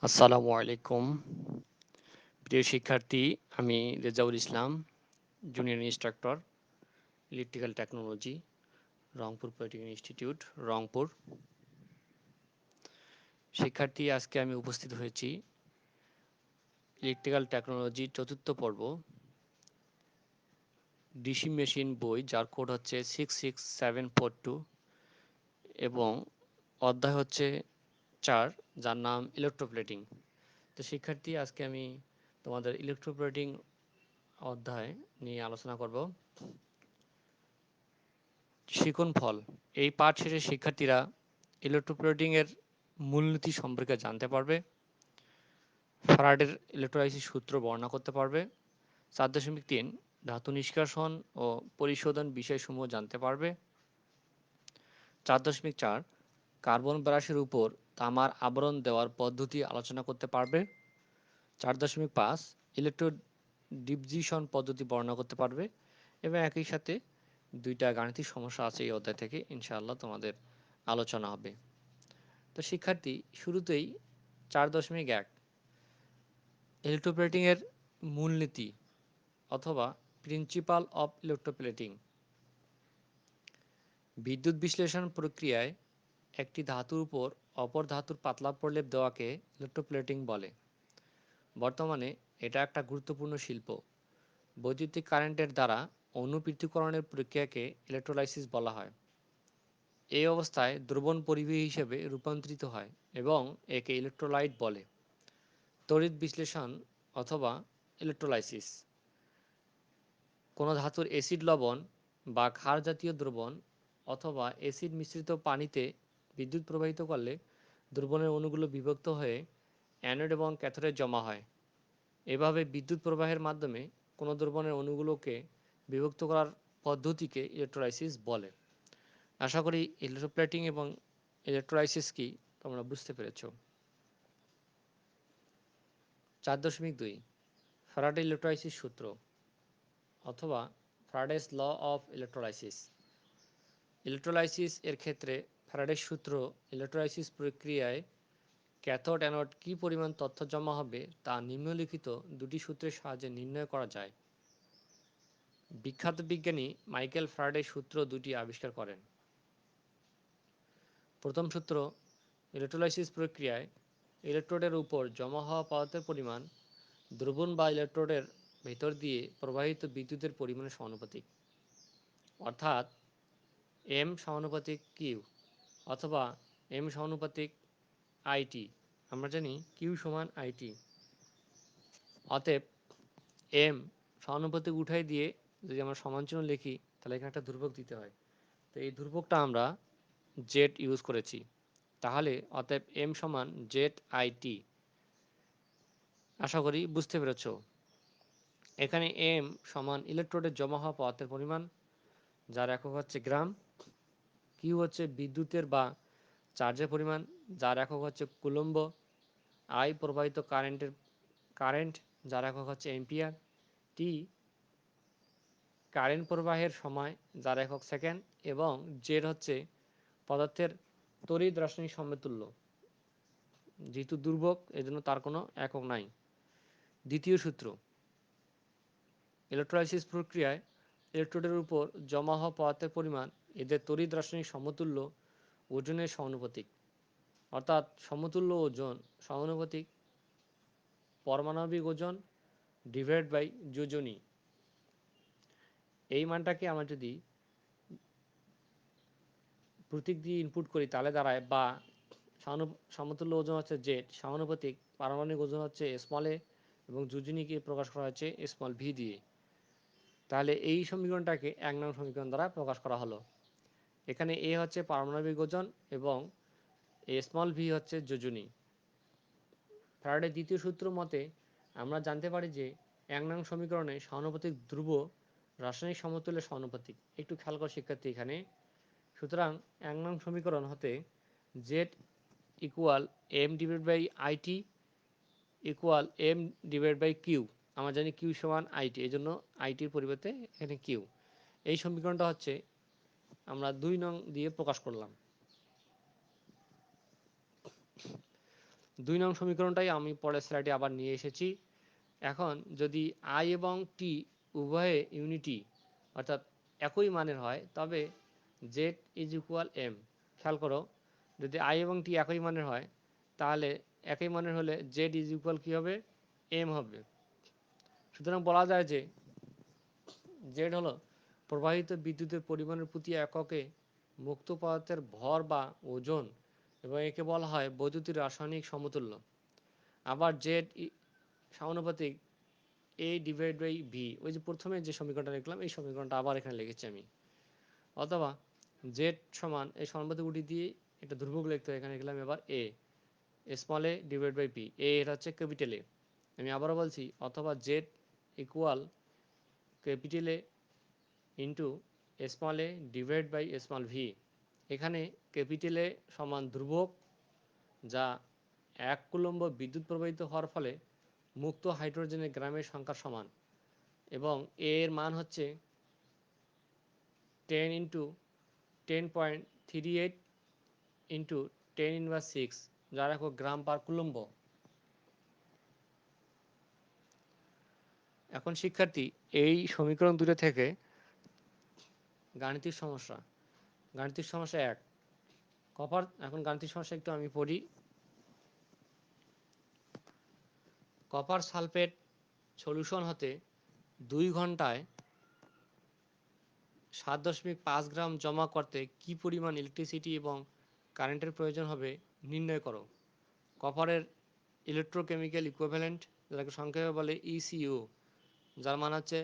আসসালামু আলাইকুম প্রিয় শিক্ষার্থী। আমি Rezaul Islam, junior instructor, electrical technology, Rangpur polytechnic institute, Rangpur. শিক্ষার্থী, আজকে আমি উপস্থিত হয়েছি ইলেকট্রিক্যাল টেকনোলজি চতুর্থ পর্ব, ডিসি মেশিন বই, যার কোড হচ্ছে 66742 এবং অধ্যায় হচ্ছে 4, যার নাম ইলেকট্রোপ্লেটিং। তো শিক্ষার্থী, আজকে আমি তোমাদের ইলেকট্রোপ্লেটিং অধ্যায় নিয়ে আলোচনা করব। শিখন ফল। এই পাঠ শেষে শিক্ষার্থীরা ইলেকট্রোপ্লেটিং এর মূলনীতি সম্পর্কে জানতে পারবে, ফ্যারাডের ইলেকট্রোলাইসিস সূত্র বর্ণনা করতে পারবে, 4.3 ধাতু নিষ্কাশন ও পরিশোধন বিষয়সমূহ জানতে পারবে, 4.4 কার্বন ব্রাশের উপর তামার আবরণ দেওয়ার পদ্ধতি আলোচনা করতে পারবে, 4.5 ইলেকট্রো ডিপজিশন পদ্ধতি বর্ণনা করতে পারবে এবং একই সাথে দুইটা গাণিতিক সমস্যা আছে এই অধ্যায় থেকে, ইনশাআল্লাহ তোমাদের আলোচনা হবে। তো শিক্ষার্থী, শুরুতেই 4.1 ইলেকট্রোপ্লেটিং এর মূলনীতি অথবা প্রিন্সিপাল অফ ইলেকট্রোপ্লেটিং। বিদ্যুৎ বিশ্লেষণ প্রক্রিয়ায় একটি ধাতুর উপর অপর ধাতুর পাতলা প্রলেপ দেওয়াকে ইলেকট্রোপ্লেটিং বলে। বর্তমানে এটা একটা গুরুত্বপূর্ণ শিল্প। বৈদ্যুতিক কারেন্টের দ্বারা অণু পৃথকীকরণের প্রক্রিয়াকে ইলেকট্রোলাইসিস বলা হয়। এই অবস্থায় দ্রবণ পরিবাহী হিসেবে রূপান্তরিত হয় এবং একে ইলেকট্রোলাইট বলে। তড়িৎ বিশ্লেষণ অথবা ইলেকট্রোলাইসিস। কোনো ধাতুর অ্যাসিড লবণ বা ক্ষার জাতীয় দ্রবণ অথবা অ্যাসিড মিশ্রিত পানিতে বিদ্যুৎ প্রবাহিত করলে দ্রবণের অণুগুলো বিভক্ত হয়ে অ্যানোড এবং ক্যাথোডে জমা হয়। এভাবে বিদ্যুৎ প্রবাহের মাধ্যমে কোনো দ্রবণের অণুগুলোকে বিভক্ত করার পদ্ধতিকে ইলেকট্রোলাইসিস বলে। আশা করি ইলেকট্রোপ্লেটিং এবং ইলেকট্রোলাইসিস কি তোমরা বুঝতে পেরেছ। 4.2 ফ্যারাডে ইলেকট্রোলাইসিস সূত্র অথবা Faraday's law of electrolysis. Electrolysis এর ক্ষেত্রে ফ্যারাডের সূত্র ইলেকট্রোলাইসিস প্রক্রিয়ায় ক্যাথোড অ্যানোড কী পরিমাণ তথ্য জমা হবে তা নিম্নলিখিত দুটি সূত্রের সাহায্যে নির্ণয় করা যায়। বিখ্যাত বিজ্ঞানী মাইকেল ফ্যারাডে সূত্র দুটি আবিষ্কার করেন। প্রথম সূত্র, ইলেকট্রোলাইসিস প্রক্রিয়ায় ইলেকট্রোডের উপর জমা হওয়া পদার্থের পরিমাণ দ্রবণ বা ইলেকট্রোডের ভেতর দিয়ে প্রবাহিত বিদ্যুতের পরিমাণের সমানুপাতিক, অর্থাৎ এম সমানুপাতিক কিউ অথবা এম সমানুপাতিক আইটি। আমরা জানি কিউ সমান আইটি, অতএব এম সমানুপাতিক উঠাই দিয়ে যদি আমরা সমানচিহ্ন লিখি তাহলে এখানে একটা ধ্রুবক দিতে হয়। তো এই ধ্রুবকটা আমরা জেড ইউজ করেছি, তাহলে অতএব এম সমান জেড আইটি। আশা করি বুঝতে পেরেছ। এখানে এম সমান ইলেকট্রোডের জমা হওয়া পদার্থের পরিমাণ, যার একক হচ্ছে গ্রাম। কিউ হচ্ছে বিদ্যুতের বা চার্জের পরিমাণ, যার একক হচ্ছে কুলম্ব। আই প্রবাহিত কারেন্ট, যার একক হচ্ছে এম্পিয়ার। টি কারেন্ট প্রবাহের সময়, যার একক সেকেন্ড। এবং জেড হচ্ছে পদার্থের তড়িৎ রাসায়নিক সমতুল্য। যেহেতু দুর্ভোগ, এজন্য তার কোনো একক নাই। দ্বিতীয় সূত্র, ইলেকট্রোলাইসিস প্রক্রিয়ায় ইলেকট্রোডের উপর জমা হওয়া পদার্থের পরিমাণ এদের তড়িৎ রাসায়নিক সমতুল্য ওজনের সমানুপাতিক, অর্থাৎ সমতুল্য ওজন সমানুপাতিক পারমাণবিক ওজন ডিভাইড বাই যোজনী। এই মানটাকে আমরা যদি প্রতীক দিয়ে ইনপুট করি তাহলে দাঁড়ায় বা সমতুল্য ওজন হচ্ছে জেড, সমানুপাতিক পারমাণবিক ওজন হচ্ছে স্মল এ এবং যোজনীকে প্রকাশ করা হচ্ছে স্মল ভি দিয়ে। তাহলে এই সমীকরণটাকে 1 নং সমীকরণ দ্বারা প্রকাশ করা হলো। এখানে এ হচ্ছে পারমাণবিক ওজন এবং স্মল ভি হচ্ছে যোজনী। ফ্যারাডের দ্বিতীয় সূত্র মতে আমরা জানতে পারি যে 1 নং সমীকরণে সমানুপাতিক ধ্রুব রাসায়নিক সমতুল্যের সমানুপাতিক। একটু খেয়াল কর শিক্ষার্থী এখানে। সুতরাং 1 নং সমীকরণ হতে Z equal M divide by I T equal M divide by Q. আমরা জানি কিউ সমান আইটি, এই জন্য আইটির পরিবর্তে এখানে কিউ। এই সমীকরণটা হচ্ছে আমরা 2 নং দিয়ে প্রকাশ করলাম। 2 নং সমীকরণটাই আমি পরের স্লাইডে আবার নিয়ে এসেছি। এখন যদি আই এবং টি উভয়ে ইউনিটি অর্থাৎ একই মানের হয় তবে জেড ইজ ইকুয়াল এম। খেয়াল করো, যদি আই এবং টি একই মানের হয় তাহলে একই মানের হলে জেড ইজ ইকুয়াল কী হবে, এম হবে। সুতরাং বলা যায় যে জেড হলো প্রবাহিত বিদ্যুতের পরিমাণের প্রতি এককে মুক্ত পদার্থের ভর বা ওজন, এবং একে বলা হয় বৈদ্যুতিক রাসায়নিক সমতুল্য। আবার জেড সমানুপাতিক এ ডিভাইড বাই ভি, ওই যে প্রথমে যে সমীকরণটা লিখলাম এই সমীকরণটা আবার এখানে লিখেছি আমি। অথবা জেড সমান এই সমানুপাতিক উঠি দিয়ে একটা ধ্রুবক লিখতে হয়, এখানে লিখলাম এবার a small a divide by p, A এটা হচ্ছে ক্যাপিটাল এ। আমি আবারও বলছি, অথবা z equal capital A into small a divide by small v. এখানে ক্যাপিটাল এ সমান ধ্রুবক, যা 1 কুলম্ব বিদ্যুৎ প্রবাহিত হওয়ার ফলে মুক্ত হাইড্রোজেনের গ্রামের সংখ্যার সমান, এবং এর মান হচ্ছে 10 ইন্টু 10.38 ইন্টু 10⁻⁶, যার একক গ্রাম পার কুলম্ব। এখন শিক্ষার্থী, এই সমীকরণ দুটো থেকে গাণিতিক সমস্যা, গাণিতিক সমস্যা 1 কপার। এখন গাণিতিক সমস্যা একটু আমি পড়ি। কপার সালফেট সলিউশন হতে 2 ঘন্টায় 7.5 গ্রাম জমা করতে কি পরিমাণ ইলেকট্রিসিটি এবং কারেন্টের প্রয়োজন হবে নির্ণয় করো। কপারের ইলেকট্রোকেমিক্যাল ইকুইভ্যালেন্ট, যেটাকে সংক্ষেপে বলে ইসিইউ, যার মান হচ্ছে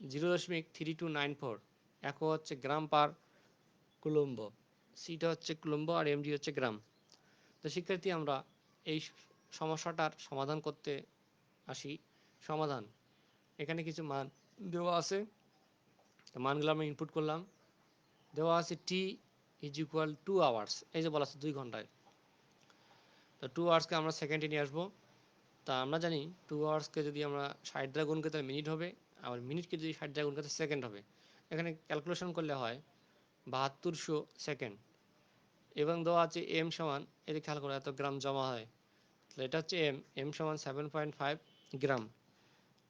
0.3294, একক হচ্ছে গ্রাম পার কুলম্ব, সিটা হচ্ছে কুলম্ব আর এমডি হচ্ছে গ্রাম। তো শিক্ষার্থী, আমরা এই সমস্যাটার সমাধান করতে আসি। সমাধান, এখানে কিছু মান দেওয়া আছে, মানগুলো আমরা ইনপুট করলাম। দেওয়া আছে টি ইজ ইকুয়াল 2 আওয়ার্স, এই যে বলা আছে 2 ঘন্টায়। তো 2 আওয়ার্সকে আমরা সেকেন্ডে নিয়ে আসবো। তা আমরা জানি 2 আওয়ার্সকে যদি আমরা 60 দ্বারা গুণ করি তাহলে মিনিট হবে, আবার মিনিটকে যদি 60 দ্বারা গুণ করতে সেকেন্ড হবে। এখানে ক্যালকুলেশন করলে হয় 7200 সেকেন্ড। এবং দেওয়া আছে এম সমান, এটি খেয়াল করে এত গ্রাম জমা হয়, তাহলে এটা হচ্ছে এম, এম সমান 7.5 গ্রাম।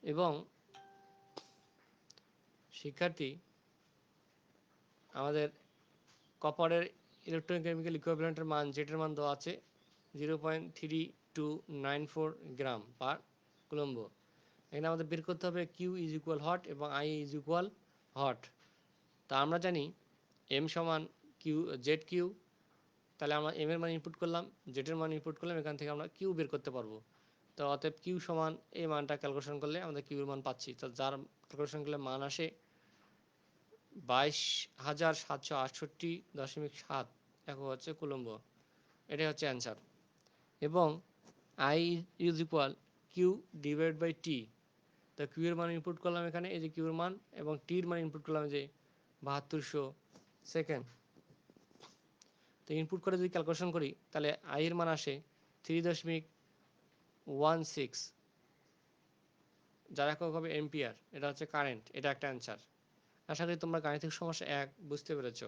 এবং শিক্ষার্থী, আমাদের কপারের ইলেকট্রোকেমিক্যাল ইকুইভ্যালেন্টের মান, যেটার মান দেওয়া আছে 0.3294 গ্রাম পার কুলম্ব। এখানে আমাদের বের করতে হবে কিউ ইজ ইকুয়াল হট এবং আই ইজ ইকুয়াল হট। তা আমরা জানি এম সমান কিউ জেড কিউ, তাহলে আমরা এম এর মান ইনপুট করলাম, জেড এর মান ইনপুট করলাম, এখান থেকে আমরা কিউ বের করতে পারবো। তো অতএব কিউ সমান এই মানটা ক্যালকুলেশন করলে আমাদের কিউ এর মান পাচ্ছি, তো যার ক্যালকুলেশন করলে মান আসে 22,768.7 একক হচ্ছে কুলম্ব। এটাই হচ্ছে অ্যান্সার। এবং I is equal Q divide by T, তো কিউ এর মান ইনপুট করলাম এখানে, এই যে কিউ এর মান, এবং টির মান ইনপুট করলাম যে 7200 সেকেন্ড। তো ইনপুট করে যদি ক্যালকুলেশন করি তাহলে আই এর মান আসে 3.16, যার একক হবে এম্পিয়ার। এটা হচ্ছে কারেন্ট, এটা একটা অ্যান্সার। আশা করি তোমরা গাণিতিক সমস্যা 1 বুঝতে পেরেছ।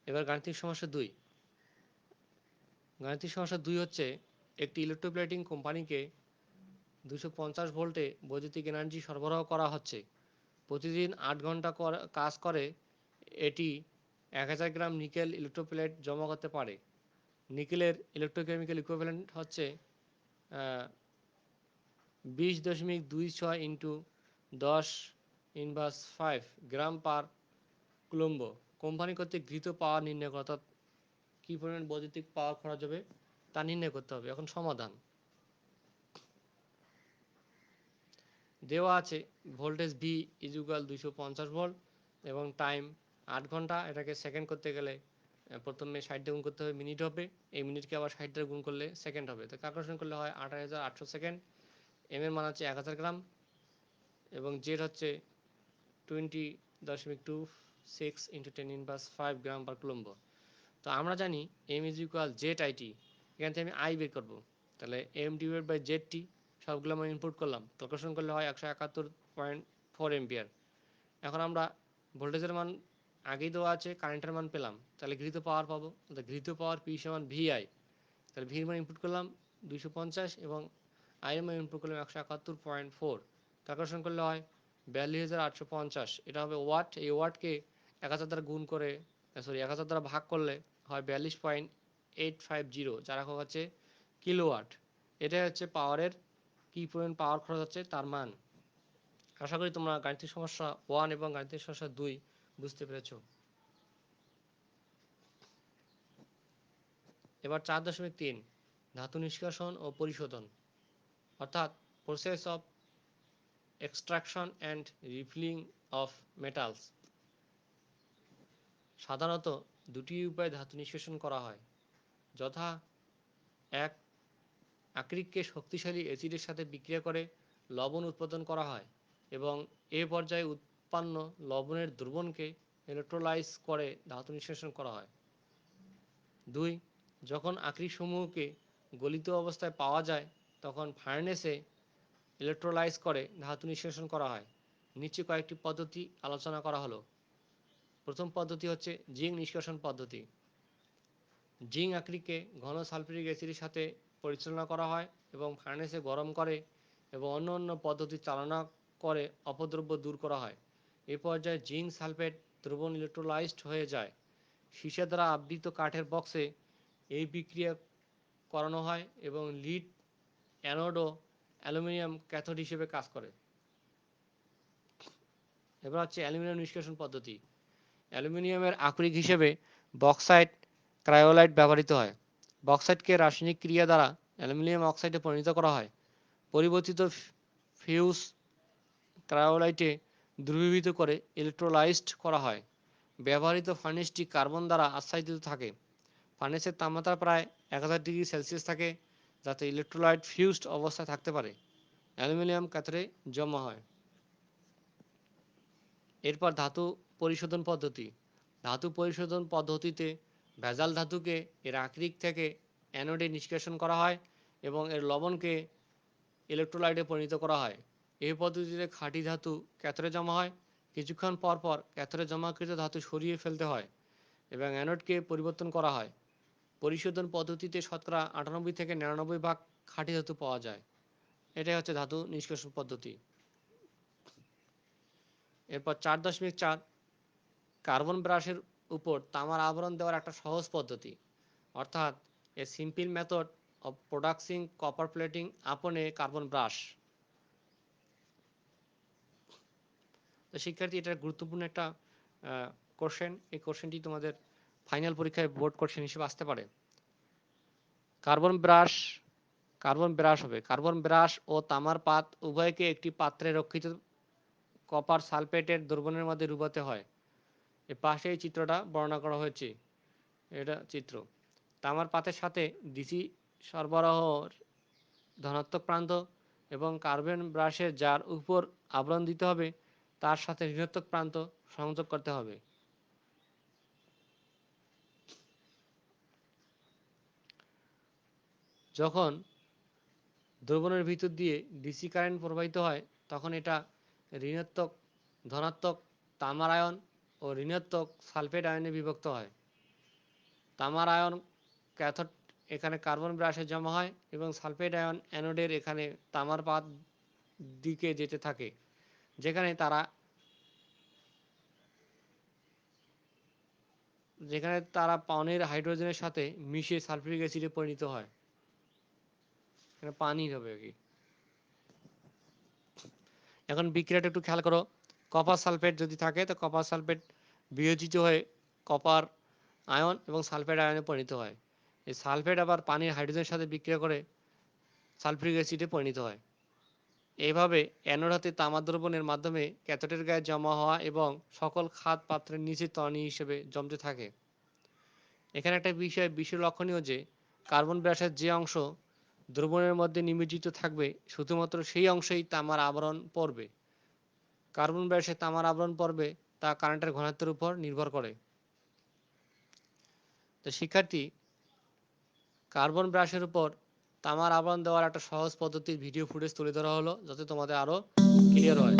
এবার গাণিতিক সমস্যা 2। গাণিতিক সমস্যা 2 হচ্ছে, একটি ইলেকট্রোপ্লেটিং কোম্পানিকে 250 ভোল্টে বৈদ্যুতিক এনার্জি সরবরাহ করা হচ্ছে। প্রতিদিন 8 ঘন্টা কাজ করে এটি 1000 গ্রাম নিকেল ইলেকট্রোপ্লেট জমা করতে পারে। নিকেলের ইলেকট্রোকেমিক্যাল ইকুইভ্যালেন্ট হচ্ছে 20.26 ইন্টু 10⁻5 গ্রাম পার কুলম্ব। কোম্পানি কর্তৃক গৃহীত পাওয়ার নির্ণয় করা, অর্থাৎ কী পরিমাণ বৈদ্যুতিক পাওয়ার খরচ হবে তা নির্ণয় করতে হবে। এখন সমাধান দেওয়া আছে, voltage V is equal 250 volt এবং টাইম 8 ঘন্টা। এটাকে সেকেন্ড করতে গেলে প্রথমে 60 দিয়ে গুণ করতে হবে, মিনিট হবে, এই মিনিটকে আবার 60 দিয়ে গুণ করলে সেকেন্ড হবে। তো ক্যালকুলেশন করলে হয় 28,800 সেকেন্ড। এম এর মান হচ্ছে 1000 গ্রাম এবং জেড হচ্ছে 20.26 ইন্টু 10⁻5 গ্রাম পার কুলম্ব। তো আমরা জানি M is equal Z I T, এখান থেকে আমি আই বের করবো, তাহলে M divide by Z T, সবগুলো আমি ইনপুট করলাম, ক্যালকুলেশন করলে হয় 171.4 এম্পিয়ার। এখন আমরা ভোল্টেজের মান আগেই দেওয়া আছে, কারেন্টের মান পেলাম, তাহলে গৃহীত পাওয়ার পাবো। তাহলে গৃহীত পাওয়ার পি সমান ভিআই, তাহলে ভির মান ইনপুট করলাম 250 এবং আই এর মান ইনপুট করলাম 171.4, ক্যালকুলেশন করলে হয় 42,850। এটা হবে ওয়াট। এই ওয়াটকে 1000 দ্বারা গুণ করে, সরি 1000 দ্বারা ভাগ করলে হয় 42.850, যার একক হচ্ছে কিলোওয়াট। এটাই হচ্ছে পাওয়ারের কি পরিমাণ পাওয়ার খরচ হচ্ছে তার মান। আশা করি তোমরা গাণিতিক সমস্যা 1 এবং গাণিতিক সমস্যা 2 বুঝতে পেরেছো। এবার 4.3 ধাতু নিষ্কাশন ও পরিশোধন, অর্থাৎ process of extraction and refilling of metals. সাধারণত দুটি উপায়ে ধাতু নিষ্কাশন করা হয়, যথা এক, আকরিককে শক্তিশালী অ্যাসিডের সাথে বিক্রিয়া করে লবণ উৎপাদন করা হয় এবং এ পর্যায়ে উৎপন্ন লবণের দ্রবণকে ইলেকট্রোলাইজ করে ধাতু নিষ্কাশন করা হয়। 2, যখন আকরিক সমূহকে গলিত অবস্থায় পাওয়া যায় তখন ফার্নেসে ইলেকট্রোলাইজ করে ধাতু নিষ্কাশন করা হয়। নিচে কয়েকটি পদ্ধতি আলোচনা করা হলো। প্রথম পদ্ধতি হচ্ছে জিঙ্ক নিষ্কাশন পদ্ধতি। জিঙ্ক আকরিককে ঘন সালফিউরিক অ্যাসিডের সাথে পরিচালনা করা হয় এবং ফার্নেসে গরম করে এবং অন্য পদ্ধতি চালনা করে অপদ্রব্য দূর করা হয়। এ পর্যায়ে জিঙ্ক সালফেট দ্রবণ ইলেকট্রোলাইজড হয়ে যায়। সীসা দ্বারা আবৃত কাঠের বক্সে এই বিক্রিয়া করানো হয় এবং লিড অ্যানোড ও অ্যালুমিনিয়াম ক্যাথোড হিসেবে কাজ করে। এবার হচ্ছে অ্যালুমিনিয়াম নিষ্কাশন পদ্ধতি। অ্যালুমিনিয়ামের আকরিক হিসেবে বক্সাইট ক্রায়োলাইট ব্যবহৃত হয়। বক্সাইটকে রাসায়নিক ক্রিয়া দ্বারা অ্যালুমিনিয়াম অক্সাইডে পরিণত করা হয়। পরিবর্তিত ফিউজ ক্রায়োলাইটে দ্রবীভূত করে ইলেকট্রোলাইজড করা হয়। ব্যবহৃত ফার্নেসটি কার্বন দ্বারা আচ্ছাদিত থাকে। ফার্নেসের তাপমাত্রা প্রায় 1000 ডিগ্রি সেলসিয়াস থাকে, যাতে ইলেকট্রোলাইট ফিউজড অবস্থায় থাকতে পারে। অ্যালুমিনিয়াম ক্যাথোডে জমা হয়। এরপর ধাতু পরিশোধন পদ্ধতি। ধাতু পরিশোধন পদ্ধতিতে ভেজাল ধাতুকে এর আকরিক থেকে অ্যানোডে নিষ্কাশন করা হয় এবং এর লবণকে ইলেকট্রোলাইটে পরিণত করা হয়। এই পদ্ধতিতে খাঁটি ধাতু ক্যাথোডে জমা হয়। কিছুক্ষণ পর পর ক্যাথোডে জমাকৃত ধাতু সরিয়ে ফেলতে হয় এবং অ্যানোডকে পরিবর্তন করা হয়। পরিশোধন পদ্ধতিতে শতকরা 98 থেকে 99 ভাগ খাঁটি ধাতু পাওয়া যায়। এটাই হচ্ছে ধাতু নিষ্কাশন পদ্ধতি। এরপর 4.4 কার্বন ব্রাশের উপর তামার আবরণ দেওয়ার একটা সহজ পদ্ধতি, অর্থাৎ a simple method of producting copper plating upon a carbon brush. তো শিক্ষার্থী, এটা গুরুত্বপূর্ণ একটা কোশ্চেন। এই কোশ্চেনটি তোমাদের ফাইনাল পরীক্ষায় বোর্ড কোশ্চেন হিসেবে আসতে পারে। কার্বন ব্রাশ হবে কার্বন ব্রাশ ও তামার পাত উভয়কে একটি পাত্রে রক্ষিত কপার সালফেটের দ্রবণের মধ্যে ডুবাতে হয়। এর পাশে এই চিত্রটা বর্ণনা করা হয়েছে, এটা চিত্র। তামার পাতের সাথে ডিসি সরবরাহর ধনাত্মক প্রান্ত এবং কার্বন ব্রাশের যার উপর আবরণ দিতে হবে তার সাথে ঋণাত্মক প্রান্ত সংযোগ করতে হবে। যখন দ্রবণের ভিতর দিয়ে ডিসি কারেন্ট প্রবাহিত হয় তখন এটা ঋণাত্মক, ধনাত্মক তামার আয়ন ও ঋণাত্মক সালফেট আয়নে বিভক্ত হয়। তামার আয়ন ক্যাথোড এখানে কার্বন ব্রাশে জমা হয় এবং সালফেট আয়ন অ্যানোডের এখানে তামার পাত দিকে যেতে থাকে, যেখানে তারা পানির হাইড্রোজেনের সাথে মিশে সালফিউরিক অ্যাসিডে পরিণত হয়। এখানে পানি হবে কি। এখন বিক্রিয়াটা একটু খেয়াল করো। কপার সালফেট যদি থাকে তো কপার সালফেট বিয়োজিত হয়ে কপার আয়ন এবং সালফেট আয়নে পরিণত হয়। এই সালফেট আবার পানির হাইড্রোজেনের সাথে বিক্রিয়া করে সালফিউরিক অ্যাসিডে পরিণত হয়। এইভাবে অ্যানোড হতে তামা দ্রবণের মাধ্যমে ক্যাথোডের গায়ে জমা হওয়া এবং সকল খাদ পাত্রের নিচে তরণী হিসেবে জমতে থাকে। এখানে একটা বিষয় লক্ষণীয় যে কার্বন ব্রাশের যে অংশ দ্রবণের মধ্যে নিমজ্জিত থাকবে শুধুমাত্র সেই অংশেই তামার আবরণ পড়বে। কার্বন ব্রাশে তামার আবরণ পড়বে তা কারেন্টের ঘনত্বের উপর নির্ভর করে। তো শিক্ষার্থী, কার্বন ব্রাশের উপর তামার আবরণ দেওয়ার একটা সহজ পদ্ধতির ভিডিও ফুটেজ তুলে ধরা হলো, যাতে তোমাদের আরো ক্লিয়ার হয়।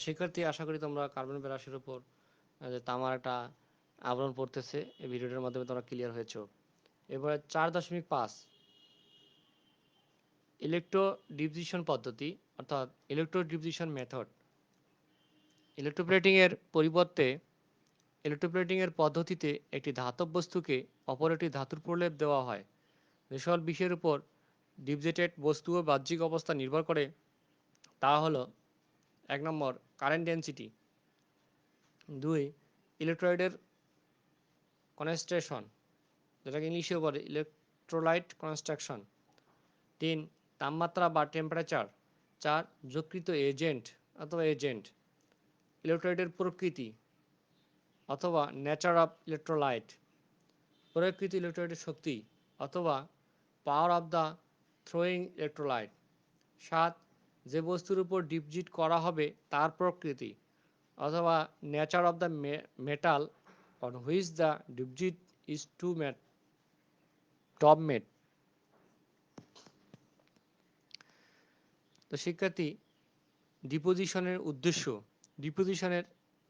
শিক্ষার্থী, আশা করি তোমরা কার্বন ব্রাশের উপর যে তামার একটা আবরণ পড়তেছে এই ভিডিওটার মাধ্যমে তোমরা ক্লিয়ার হয়েছো। এবারে 4.5 ইলেকট্রো ডিপজিশন পদ্ধতি অর্থাৎ ইলেকট্রো ডিপজিশন মেথড। ইলেকট্রোপ্লেটিংয়ের পরিবর্তে ইলেকট্রোপ্লেটিংয়ের পদ্ধতিতে একটি ধাতব বস্তুকে অপর একটি ধাতুর প্রলেপ দেওয়া হয়। যে সকল বিষয়ের উপর ডিপজেটেড বস্তু ও বাহ্যিক অবস্থা নির্ভর করে তা হলো 1 নম্বর কারেন্ট ডেনসিটি, 2 ইলেকট্রোলাইটের কনসেন্ট্রেশন যেটাকে ইংলিশে বলে ইলেকট্রোলাইট কনস্ট্রাকশন, 3 তাপমাত্রা বা টেম্পারেচার, 4 যকৃত এজেন্ট অথবা এজেন্ট, ইলেকট্রোলাইটের প্রকৃতি অথবা নেচার অফ ইলেকট্রোলাইট, প্রয়োগকৃত ইলেকট্রোলাইটের শক্তি অথবা power of the throwing electrolyte, 7 যে বস্তুর উপর ডিপজিট করা হবে তার প্রকৃতি অথবা nature of the metal on which the deposit is to top made. তো শিক্ষার্থী, ডিপোজিশনের উদ্দেশ্য, ডিপোজিশনের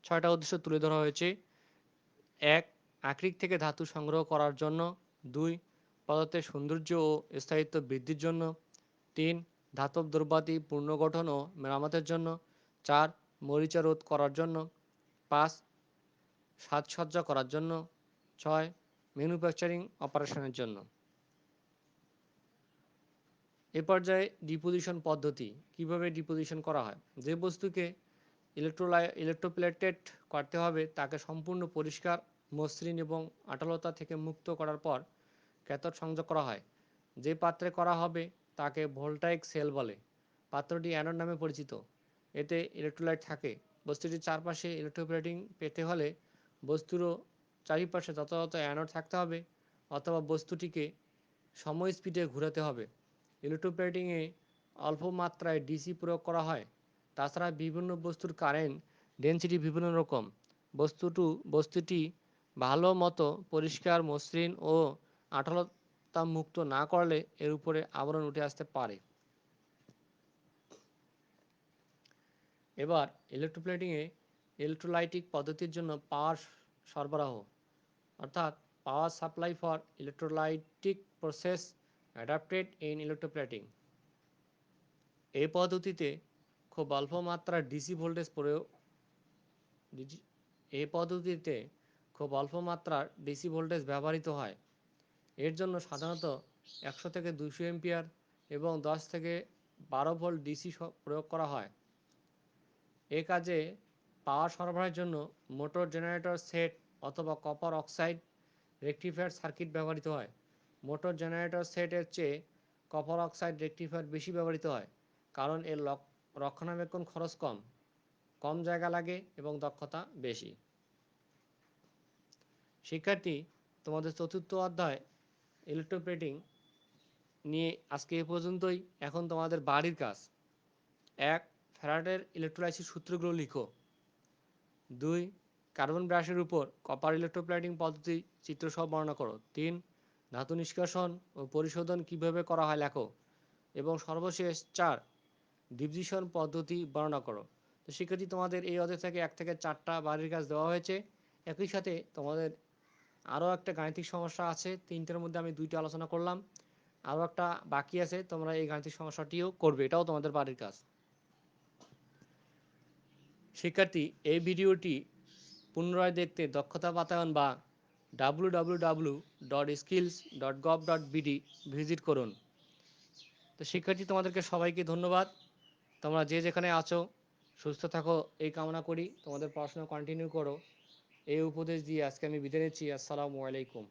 6টা উদ্দেশ্য তুলে ধরা হয়েছে। 1 আকরিক থেকে ধাতু সংগ্রহ করার জন্য, 2 পদার্থের সৌন্দর্য ও স্থায়িত্ব বৃদ্ধির জন্য, 3 ধাতব দ্রব্যাদি পুনর্গঠন ও মেরামতের জন্য, 4 মরিচা রোধ করার জন্য, 5 সাজসজ্জা করার জন্য, 6 ম্যানুফ্যাকচারিং অপারেশনের জন্য। এ পর্যায়ে ডিপোজিশন পদ্ধতি কিভাবে ডিপোজিশন করা হয়। যে বস্তুকে ইলেকট্রোপ্লেটেড করতে হবে তাকে সম্পূর্ণ পরিষ্কার, মসৃণ এবং আঠালোতা থেকে মুক্ত করার পর ক্যাথোড সংযোগ করা হয়। যে পাত্রে করা হবে তাকে ভোল্টাইক সেল বলে। পাত্রটি অ্যানোড নামে পরিচিত। এতে ইলেকট্রোলাইট থাকে। বস্তুটির চারপাশে ইলেকট্রোপ্লেটিং পেতে হলে বস্তুরও চারিপাশে যথাযথ অ্যানোড থাকতে হবে অথবা বস্তুটিকে সময় স্পিডে ঘোরাতে হবে। ইলেকট্রোপ্লেটিংয়ে অল্প মাত্রায় ডিসি প্রয়োগ করা হয়। তাছাড়া বিভিন্ন বস্তুর কারেন্ট ডেনসিটি বিভিন্ন রকম। বস্তুটি ভালো মতো পরিষ্কার, মসৃণ ও আঠালোতা মুক্ত না করলে এর উপরে আবরণ উঠে আসতে পারে। এবার ইলেকট্রোপ্লেটিংয়ে ইলেকট্রোলাইটিক পদ্ধতির জন্য পাওয়ার সরবরাহ অর্থাৎ power supply for electrolytic process adapted in electroplating. এই পদ্ধতিতে খুব অল্প মাত্রার ডিসি ভোল্টেজ প্রয়োগ এই পদ্ধতিতে খুব অল্প মাত্রার ডিসি ভোল্টেজ ব্যবহৃত হয়। এর জন্য সাধারণত 100 থেকে 200 এম্পিয়ার এবং 10 থেকে 12 ভোল্ট ডিসি প্রয়োগ করা হয়। এ কাজে পাওয়ার সরবরাহের জন্য মোটর জেনারেটর সেট অথবা কপার অক্সাইড রেকটিফায়ার সার্কিট ব্যবহৃত হয়। মোটর জেনারেটর সেটের চেয়ে কপার অক্সাইড রেকটিফায়ার বেশি ব্যবহৃত হয় কারণ এর রক্ষণাবেক্ষণ খরচ কম, কম জায়গা লাগে এবং দক্ষতা বেশি। শিক্ষার্থী, তোমাদের চতুর্থ অধ্যায় ইলেকট্রোপ্লেটিং নিয়ে আজকে এ পর্যন্তই। এখন তোমাদের বাড়ির কাজ। 1 ফ্যারাডের ইলেকট্রোলাইসিস সূত্রগুলো লিখো। 2 কার্বন ব্রাশের উপর কপার ইলেকট্রোপ্লেটিং পদ্ধতি চিত্রসহ বর্ণনা করো। 3 ধাতু নিষ্কাশন ও পরিশোধন কিভাবে করা হয় লেখো। এবং সর্বশেষ 4 ডিপজিশন পদ্ধতি বর্ণনা করো। তো শিক্ষার্থী, তোমাদের এই অধ্যায় থেকে 1 থেকে 4টা বাড়ির কাজ দেওয়া হয়েছে। একই সাথে তোমাদের আরও একটা গাণিতিক সমস্যা আছে। 3টার মধ্যে আমি 2টা আলোচনা করলাম, আরও একটা বাকি আছে। তোমরা এই গাণিতিক সমস্যাটিও করবে, এটাও তোমাদের বাড়ির কাজ। শিক্ষার্থী, এই ভিডিওটি পুনরায় দেখতে দক্ষতা বাতায়ন বা www.skills.gov.bd ভিজিট করুন। তো শিক্ষার্থী, তোমাদেরকে সবাইকে ধন্যবাদ। তোমরা যে যেখানে আছো সুস্থ থাকো এই কামনা করি। তোমাদের পড়াশোনা কন্টিনিউ করো এই উপদেশ দিয়ে আজকে আমি বিদায় নিচ্ছি। আসসালামু আলাইকুম।